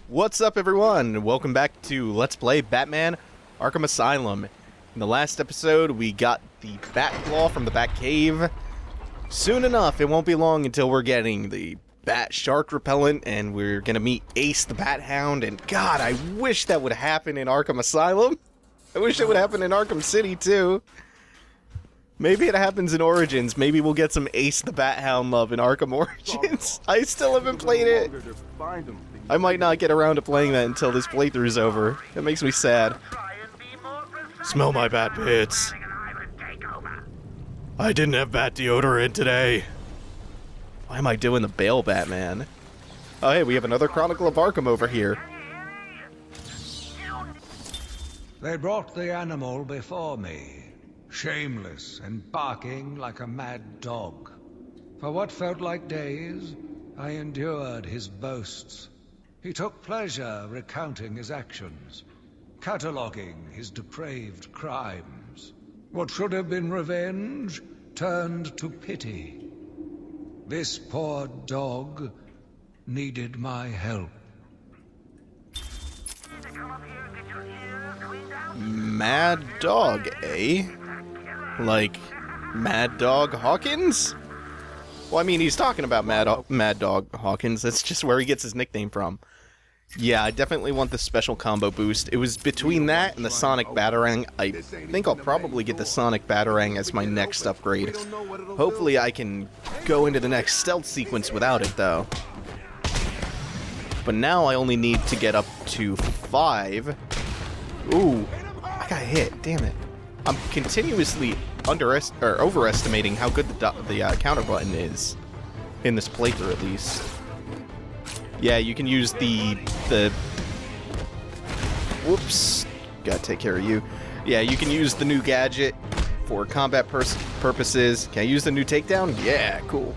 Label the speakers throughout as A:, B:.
A: What's up, everyone? Welcome back to Let's Play Batman Arkham Asylum. In the last episode, we got the Bat Claw from the Bat Cave. Soon enough, it won't be long until we're getting the Bat Shark Repellent, and we're gonna meet Ace the Bat Hound, and God, I wish that would happen in Arkham Asylum. I wish it would happen in Arkham City, too. Maybe it happens in Origins. Maybe we'll get some Ace the Bat Hound love in Arkham Origins. I still haven't played it. I might not get around to playing that until this playthrough is over. That makes me sad. Smell my bat pits. I didn't have bat deodorant today. Why am I doing the Bale Batman? Oh hey, we have another Chronicle of Arkham over here.
B: They brought the animal before me, shameless and barking like a mad dog. For what felt like days, I endured his boasts. He took pleasure recounting his actions, cataloguing his depraved crimes. What should have been revenge turned to pity. This poor dog needed my help.
A: Mad Dog, eh? Like, Mad Dog Hawkins? Well, I mean, he's talking about Mad Dog Hawkins. That's just where he gets his nickname from. Yeah, I definitely want the special combo boost. It was between that and the Sonic Batarang. I think I'll probably get the Sonic Batarang as my next upgrade. Hopefully I can go into the next stealth sequence without it, though. But now I only need to get up to 5. Ooh, I got hit. Damn it. I'm continuously overestimating how good the counter button is. In this playthrough, at least. Yeah, you can use the whoops. Gotta take care of you. Yeah, you can use the new gadget for combat purposes. Can I use the new takedown? Yeah, cool.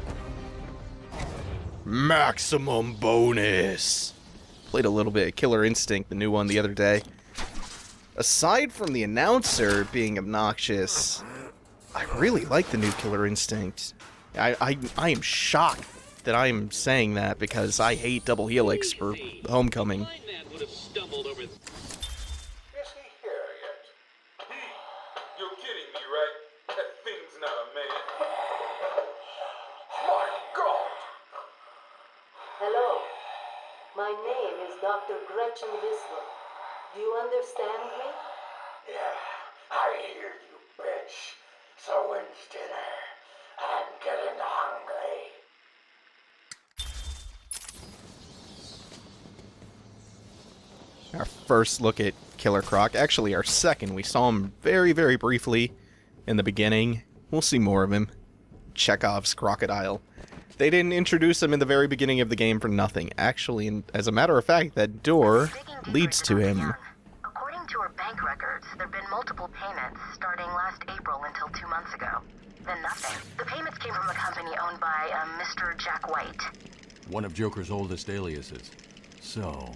A: Maximum bonus. Played a little bit of Killer Instinct, the new one, the other day. Aside from the announcer being obnoxious, I really like the new Killer Instinct. I am shocked that I am saying that because I hate Double Helix for Homecoming.
C: Is he here yet? You're kidding me, right? That thing's not a man. My God!
D: Hello. My name is Dr. Gretchen Whistler. Do you understand me?
E: Yeah, I hear you, bitch. So when's dinner? I'm getting hungry.
A: Our first look at Killer Croc. Actually, our second. We saw him very, very briefly in the beginning. We'll see more of him. Chekhov's crocodile. They didn't introduce him in the very beginning of the game for nothing. Actually, and as a matter of fact, that door leads to him.
F: According to her bank records, there have been multiple payments starting last April until 2 months ago. Then nothing. The payments came from a company owned by Mr. Jack White.
G: One of Joker's oldest aliases. So,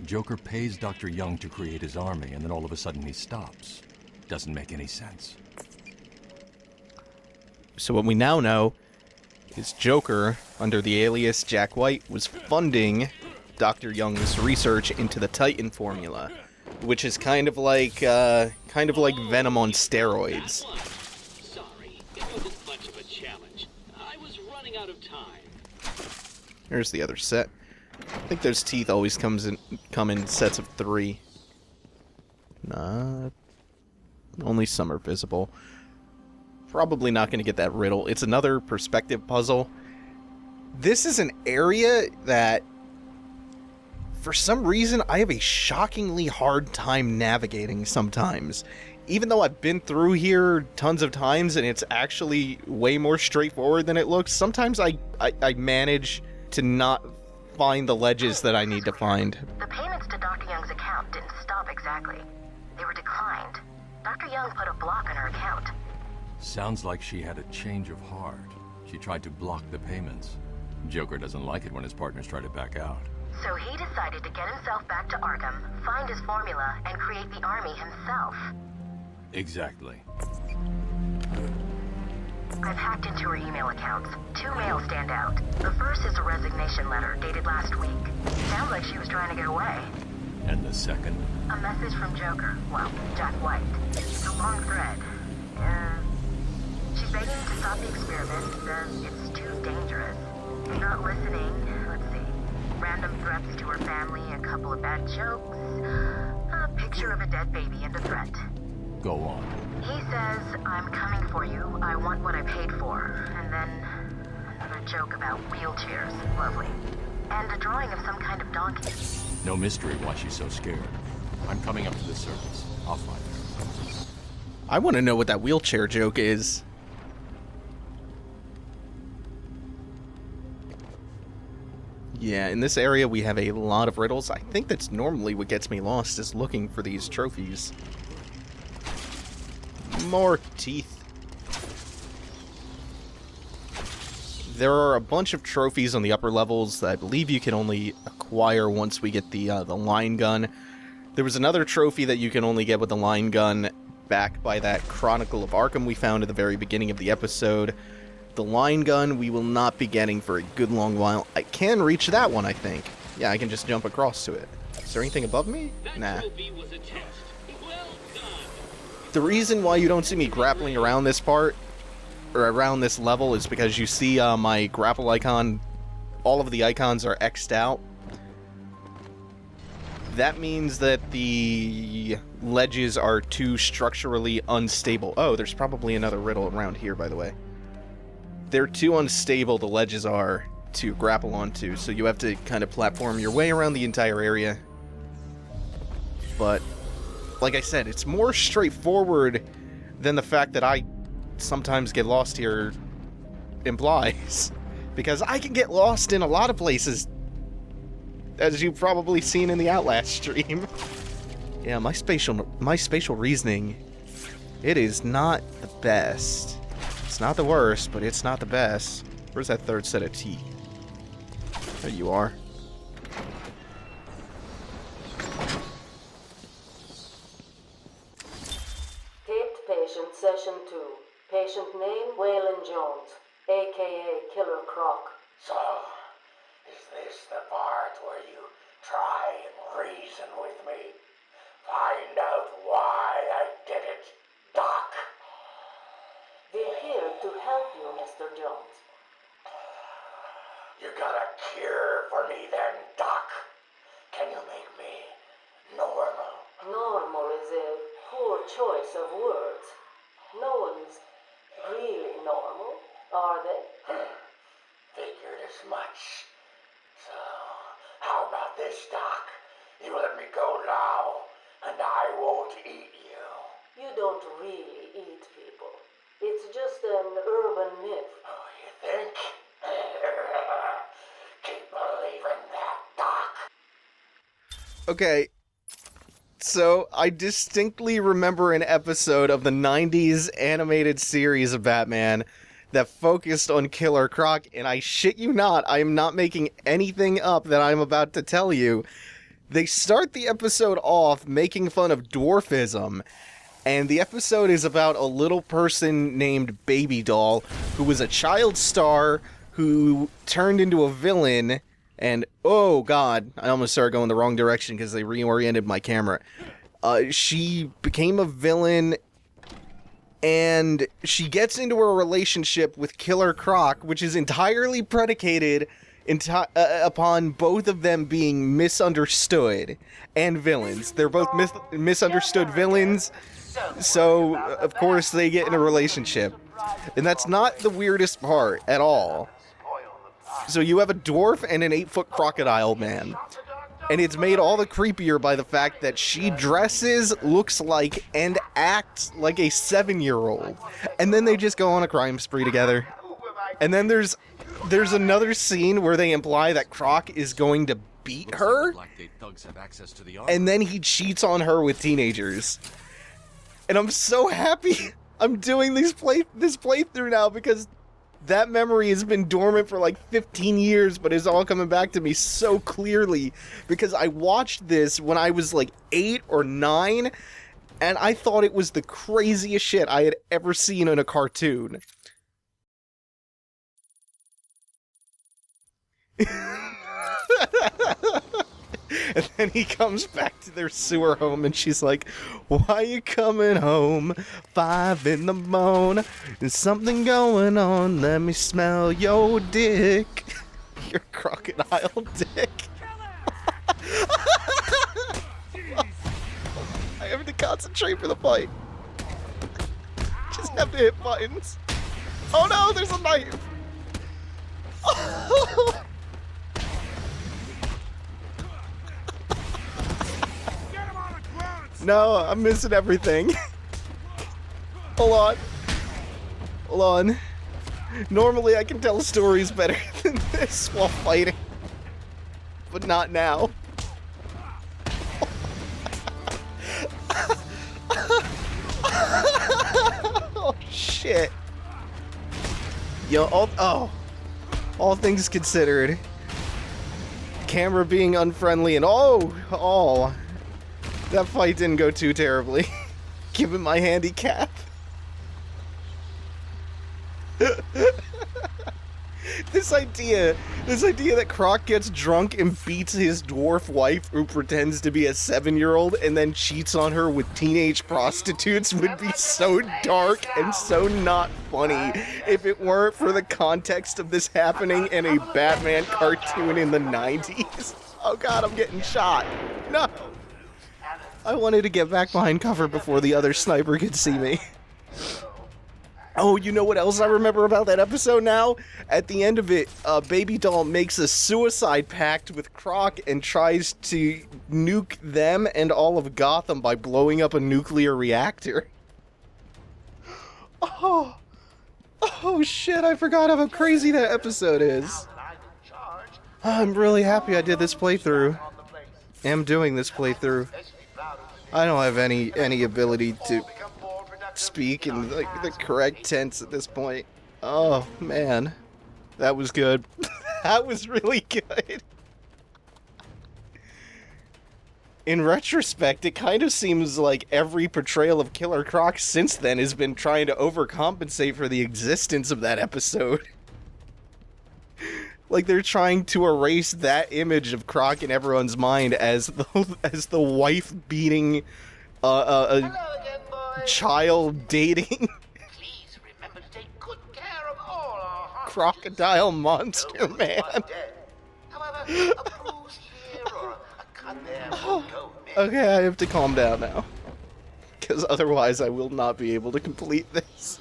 G: Joker pays Dr. Young to create his army, and then all of a sudden he stops. Doesn't make any sense.
A: So what we now know is Joker, under the alias Jack White, was funding Dr. Young's research into the Titan formula, which is kind of like Venom on steroids.
C: Sorry, it wasn't much of a challenge. I was running out of time.
A: Here's the other set. I think those teeth always come in sets of 3. Nah, only some are visible. Probably not going to get that riddle. It's another perspective puzzle. This is an area that, for some reason, I have a shockingly hard time navigating sometimes. Even though I've been through here tons of times and it's actually way more straightforward than it looks, sometimes I manage to not find the ledges that I need to find.
F: The payments to Dr. Young's account didn't stop exactly. They were declined. Dr. Young put a block on her account.
G: Sounds like she had a change of heart. She tried to block the payments. Joker doesn't like it when his partners try to back out.
F: So he decided to get himself back to Arkham, find his formula, and create the army himself.
G: Exactly.
F: I've hacked into her email accounts. 2 mails stand out. The first is a resignation letter dated last week. Sounds like she was trying to get away.
G: And the second?
F: A message from Joker. Well, Jack White. It's a long thread. She's begging to stop the experiment. Says it's too dangerous. If not listening, let's see. Random threats to her family, a couple of bad jokes, a picture of a dead baby, and a threat.
G: Go on.
F: He says, I'm coming for you, I want what I paid for. And then another joke about wheelchairs. Lovely. And a drawing of some kind of donkey.
G: No mystery why she's so scared. I'm coming up to the surface. I'll find her.
A: I want to know what that wheelchair joke is. Yeah, in this area we have a lot of riddles. I think that's normally what gets me lost, is looking for these trophies. More teeth. There are a bunch of trophies on the upper levels that I believe you can only acquire once we get the line gun. There was another trophy that you can only get with the line gun back by that Chronicle of Arkham we found at the very beginning of the episode. The line gun we will not be getting for a good long while. I can reach that one, I think. Yeah, I can just jump across to it. Is there anything above me? Nah. The reason why you don't see me grappling around this part, or around this level, is because you see my grapple icon, all of the icons are X'd out. That means that the ledges are too structurally unstable. Oh, there's probably another riddle around here, by the way. They're too unstable, the ledges are, to grapple onto, so you have to kind of platform your way around the entire area. But, like I said, it's more straightforward than the fact that I sometimes get lost here implies. Because I can get lost in a lot of places, as you've probably seen in the Outlast stream. Yeah, my spatial reasoning, it is not the best. It's not the worst, but it's not the best. Where's that third set of teeth? There you are.
D: Taped patient session 2. Patient name Waylon Jones, aka Killer Croc.
E: So, is this the part where you try and reason with me? Find out why I did it, Doc.
D: We're here to help you, Mr. Jones.
E: You got a cure for me then, Doc? Can you make me normal?
D: Normal is a poor choice of words. No one's really normal, are they?
E: Figured as much. So, how about this, Doc? You let me go now, and I won't eat you.
D: You don't really eat people. It's just an urban myth.
E: Oh, you think? Keep believing that, Doc.
A: Okay, so I distinctly remember an episode of the 90s animated series of Batman that focused on Killer Croc, and I shit you not, I am not making anything up that I'm about to tell you. They start the episode off making fun of dwarfism, and the episode is about a little person named Baby Doll, who was a child star who turned into a villain, and oh god, I almost started going the wrong direction because they reoriented my camera. She became a villain, and she gets into a relationship with Killer Croc, which is entirely predicated upon both of them being misunderstood and villains. They're both misunderstood villains, so of course they get in a relationship. And that's not the weirdest part at all. So you have a dwarf and an 8-foot crocodile man. And it's made all the creepier by the fact that she dresses, looks like, and acts like a 7-year-old. And then they just go on a crime spree together. And then there's another scene where they imply that Croc is going to beat her. And then he cheats on her with teenagers. And I'm so happy I'm doing this playthrough now, because that memory has been dormant for like 15 years, but is all coming back to me so clearly, because I watched this when I was like 8 or 9, and I thought it was the craziest shit I had ever seen in a cartoon. And then he comes back to their sewer home, and she's like, "Why you coming home? 5 in the morning. There's something going on. Let me smell your dick. Your crocodile dick." I have to concentrate for the fight. Just have to hit buttons. Oh no, there's a knife. No, I'm missing everything. Hold on. Hold on. Normally I can tell stories better than this while fighting. But not now. Oh, shit. Yo, all things considered. Camera being unfriendly and that fight didn't go too terribly, given my handicap. This idea that Croc gets drunk and beats his dwarf wife who pretends to be a 7-year-old and then cheats on her with teenage prostitutes would be so dark and so not funny if it weren't for the context of this happening in a Batman cartoon in the 90s. Oh god, I'm getting shot. No! I wanted to get back behind cover before the other sniper could see me. Oh, you know what else I remember about that episode now? At the end of it, Baby Doll makes a suicide pact with Croc and tries to nuke them and all of Gotham by blowing up a nuclear reactor. Oh shit, I forgot how crazy that episode is. I'm really happy I did this playthrough. I'm doing this playthrough. I don't have any ability to speak in the correct tense at this point. Oh man, that was good. That was really good. In retrospect, it kind of seems like every portrayal of Killer Croc since then has been trying to overcompensate for the existence of that episode. Like they're trying to erase that image of Croc in everyone's mind as the wife beating child dating
E: Please remember to take good care of all our
A: crocodile monster man.
E: However, a bruise here or a cut there will go amiss.
A: Okay, I have to calm down now, because otherwise I will not be able to complete this.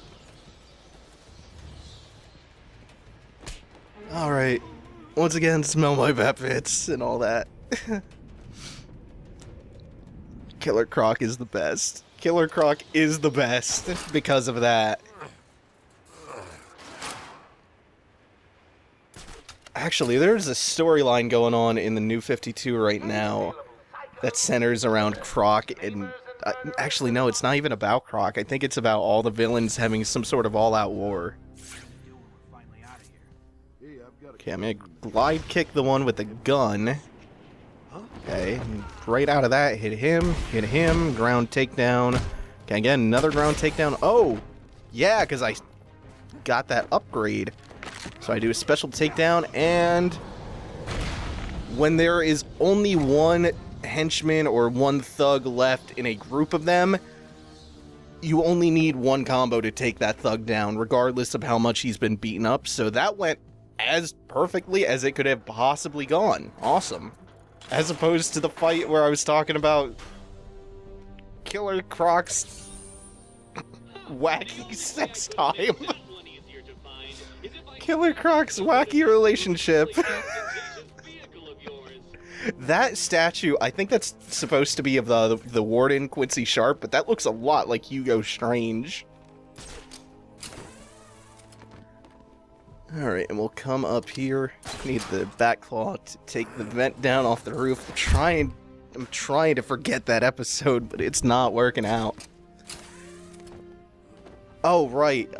A: Alright, once again, smell my bat bits and all that. Killer Croc is the best. Killer Croc is the best because of that. Actually, there's a storyline going on in the New 52 right now that centers around Croc and... actually, no, it's not even about Croc. I think it's about all the villains having some sort of all-out war. Okay, I'm gonna glide kick the one with the gun. Okay, and right out of that, hit him, ground takedown. Okay, again, another ground takedown. Oh, yeah, because I got that upgrade. So I do a special takedown, and when there is only one henchman or one thug left in a group of them, you only need one combo to take that thug down, regardless of how much he's been beaten up. So that went as perfectly as it could have possibly gone. Awesome. As opposed to the fight where I was talking about Killer Croc's wacky sex time. Killer Croc's wacky relationship. That statue, I think that's supposed to be of the Warden, Quincy Sharp, but that looks a lot like Hugo Strange. Alright, and we'll come up here. Need the back claw to take the vent down off the roof. I'm trying to forget that episode, but it's not working out. Oh, right.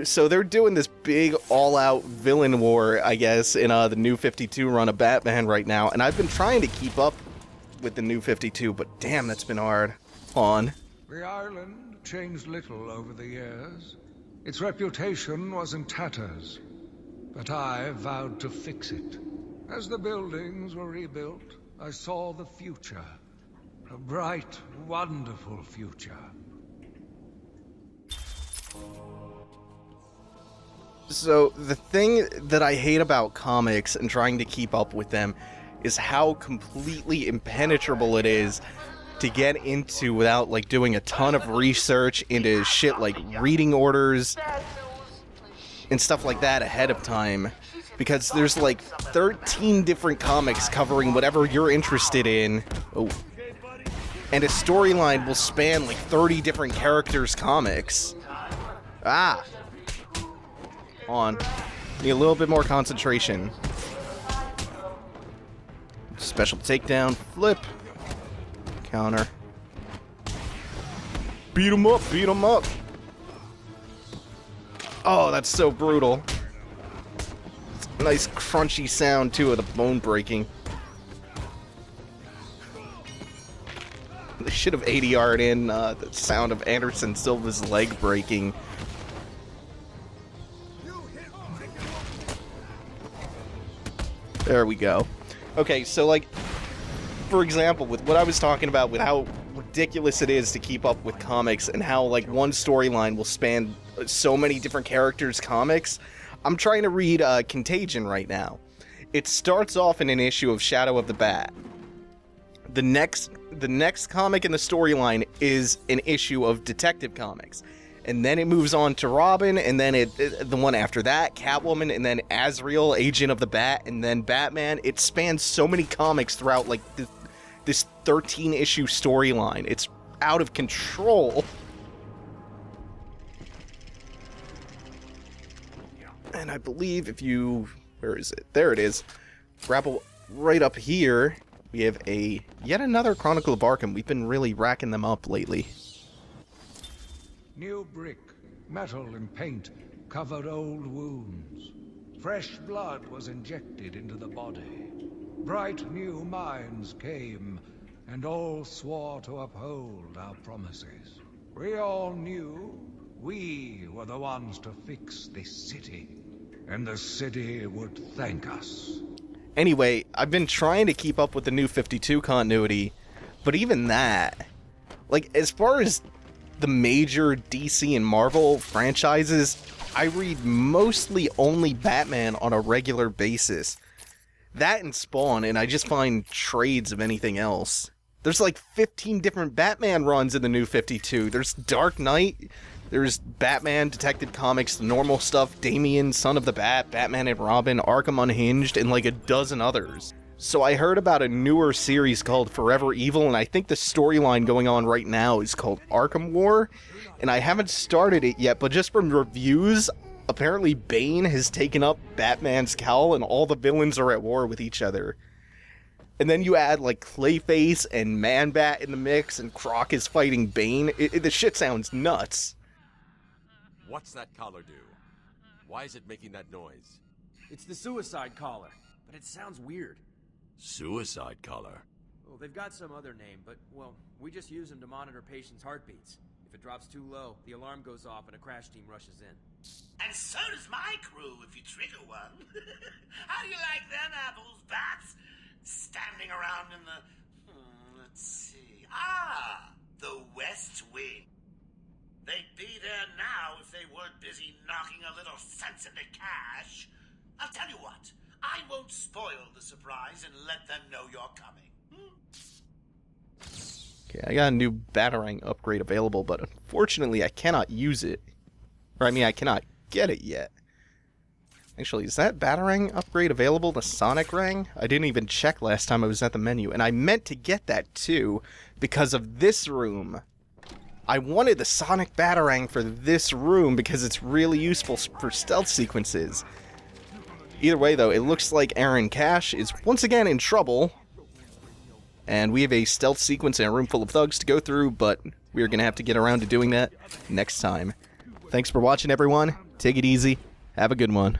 A: So they're doing this big all-out villain war, I guess, in the New 52 run of Batman right now, and I've been trying to keep up with the New 52, but damn, that's been hard. On.
B: The island changed little over the years. Its reputation was in tatters. but I vowed to fix it. As the buildings were rebuilt, I saw the future. A bright, wonderful future.
A: So, the thing that I hate about comics and trying to keep up with them is how completely impenetrable it is to get into without, like, doing a ton of research into shit like reading orders and stuff like that ahead of time. Because there's, like, 13 different comics covering whatever you're interested in. Oh. And a storyline will span, like, 30 different characters' comics. Ah! On. Need a little bit more concentration. Special takedown, flip, counter. Beat him up, beat him up. Oh, that's so brutal. Nice crunchy sound too of the bone breaking. They should have ADR'd in the sound of Anderson Silva's leg breaking. There we go. Okay, so, like, for example, with what I was talking about, with how ridiculous it is to keep up with comics and how, like, one storyline will span so many different characters' comics, I'm trying to read Contagion right now. It starts off in an issue of Shadow of the Bat. The next comic in the storyline is an issue of Detective Comics. And then it moves on to Robin, and then the one after that, Catwoman, and then Azrael, Agent of the Bat, and then Batman. It spans so many comics throughout, like, this 13-issue storyline. It's out of control. And I believe if you... Where is it? There it is. Grapple right up here. We have yet another Chronicle of Arkham. We've been really racking them up lately.
B: New brick, metal and paint covered old wounds. Fresh blood was injected into the body. Bright new minds came, and all swore to uphold our promises. We all knew we were the ones to fix this city, and the city would thank us.
A: Anyway, I've been trying to keep up with the New 52 continuity, but even that, like, as far as the major DC and Marvel franchises, I read mostly only Batman on a regular basis. That and Spawn, and I just find trades of anything else. There's like 15 different Batman runs in the New 52. There's Dark Knight, there's Batman, Detective Comics, the normal stuff, Damian, Son of the Bat, Batman and Robin, Arkham Unhinged, and like a dozen others. So I heard about a newer series called Forever Evil, and I think the storyline going on right now is called Arkham War, and I haven't started it yet, but just from reviews, apparently Bane has taken up Batman's cowl, and all the villains are at war with each other. And then you add, like, Clayface and Man-Bat in the mix, and Croc is fighting Bane. The shit sounds nuts.
G: What's that collar do? Why is it making that noise?
H: It's the suicide collar, but it sounds weird.
G: Suicide collar?
H: Well, they've got some other name, but, well, we just use them to monitor patients' heartbeats. If it drops too low, the alarm goes off and a crash team rushes in.
E: And so does my crew if you trigger one. How do you like them apples, bats? Standing around in the... let's see... the West Wing. They'd be there now if they weren't busy knocking a little sense into cash. I'll tell you what. I won't spoil the surprise and let them know you're coming.
A: Okay, I got a new Batarang upgrade available, but unfortunately I cannot use it. Or, I mean, I cannot get it yet. Actually, is that Batarang upgrade available, the Sonic Ring? I didn't even check last time I was at the menu, and I meant to get that too, because of this room. I wanted the Sonic Batarang for this room because it's really useful for stealth sequences. Either way, though, it looks like Aaron Cash is once again in trouble. And we have a stealth sequence in a room full of thugs to go through, but we're going to have to get around to doing that next time. Thanks for watching, everyone. Take it easy. Have a good one.